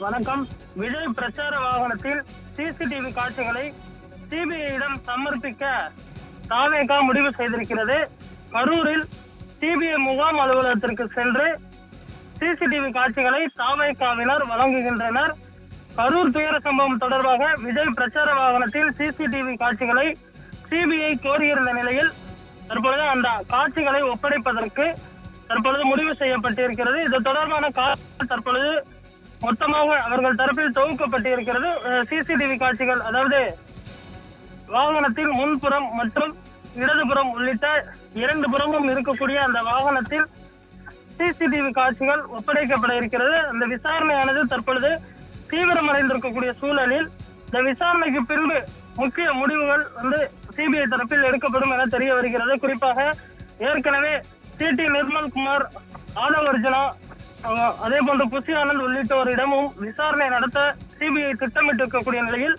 வணக்கம். விஜய் பிரச்சார வாகனத்தில் சிசிடிவி காட்சிகளை சிபிஐயிடம் சமர்ப்பிக்க தாவேகா முடிவு செய்திருக்கிறது. கரூரில் சிபிஐ முகாம் அலுவலகத்திற்கு சென்று சிசிடிவி காட்சிகளை தாவேகாவினர் வழங்குகின்றனர். கரூர் துயர சம்பவம் தொடர்பாக விஜய் பிரச்சார வாகனத்தில் சிசிடிவி காட்சிகளை சிபிஐ கோரியிருந்த நிலையில் தற்பொழுது அந்த காட்சிகளை ஒப்படைப்பதற்கு தற்பொழுது முடிவு செய்யப்பட்டிருக்கிறது. இது தொடர்பான தற்பொழுது மொத்தமாக அவர்கள் தரப்பில் தொகுக்கப்பட்டிருக்கிறது. சிசிடிவி காட்சிகள், அதாவது வாகனத்தில் முன்புறம் மற்றும் இடதுபுறம் உள்ளிட்ட 2 புறமும் இருக்கக்கூடிய அந்த வாகனத்தில் சிசிடிவி காட்சிகள் ஒப்படைக்கப்பட இருக்கிறது. அந்த விசாரணையானது தற்பொழுது தீவிரமடைந்திருக்கக்கூடிய சூழலில் இந்த விசாரணைக்கு பின்பு முக்கிய முடிவுகள் சிபிஐ தரப்பில் எடுக்கப்படும் என தெரிய வருகிறது. குறிப்பாக ஏற்கனவே டி நிர்மல்குமார், ஆதவ் அர்ஜுனா, அதே போன்று புஷி ஆனந்த் உள்ளிட்டோரிடமும் விசாரணை நடத்த சிபிஐ திட்டமிட்டிருக்கக்கூடிய நிலையில்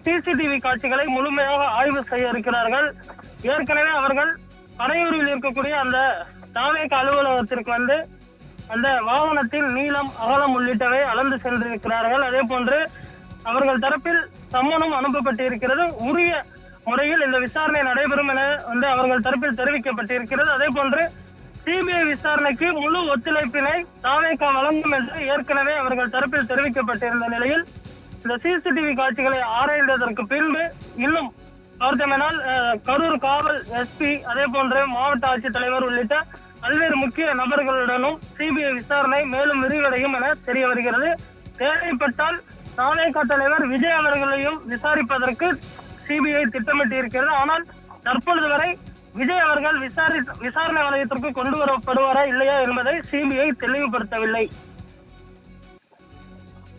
சிசிடிவி காட்சிகளை முழுமையாக ஆய்வு செய்ய இருக்கிறார்கள். ஏற்கனவே அவர்கள் பனையூரில் இருக்கக்கூடிய அந்த தாவேக அலுவலகத்திற்கு அந்த வாகனத்தின் நீளம், அகலம் உள்ளிட்டவை அளந்து சென்றிருக்கிறார்கள். அதே போன்று அவர்கள் தரப்பில் சம்மனும் அனுப்பப்பட்டிருக்கிறது. உரிய முறையில் இந்த விசாரணை நடைபெறும் என அவர்கள் தரப்பில் தெரிவிக்கப்பட்டிருக்கிறது. அதே போன்று சிபிஐ விசாரணைக்கு முழு ஒத்துழைப்பினை தாவேகா வழங்கும் என்று ஏற்கனவே அவர்கள் தரப்பில் தெரிவிக்கப்பட்டிருந்த நிலையில் இந்த சிசிடிவி காட்சிகளை ஆராய்ந்ததற்கு பின்பு இன்னும் பார்த்தோமெனால் கரூர் காவல் எஸ்பி, அதே போன்று மாவட்ட ஆட்சித்தலைவர் உள்ளிட்ட பல்வேறு முக்கிய நபர்களுடனும் சிபிஐ விசாரணை மேலும் விரிவடையும் என தெரிய வருகிறது. தேவைப்பட்டால் தாவேகா தலைவர் விஜய் அவர்களையும் விசாரிப்பதற்கு சிபிஐ திட்டமிட்டிருக்கிறது. ஆனால் தற்பொழுது வரை விஜய் அவர்கள் விசாரணை வலயத்திற்கு கொண்டு வரப்படுவாரா இல்லையா என்பதை சிபிஐ தெளிவுபடுத்தவில்லை.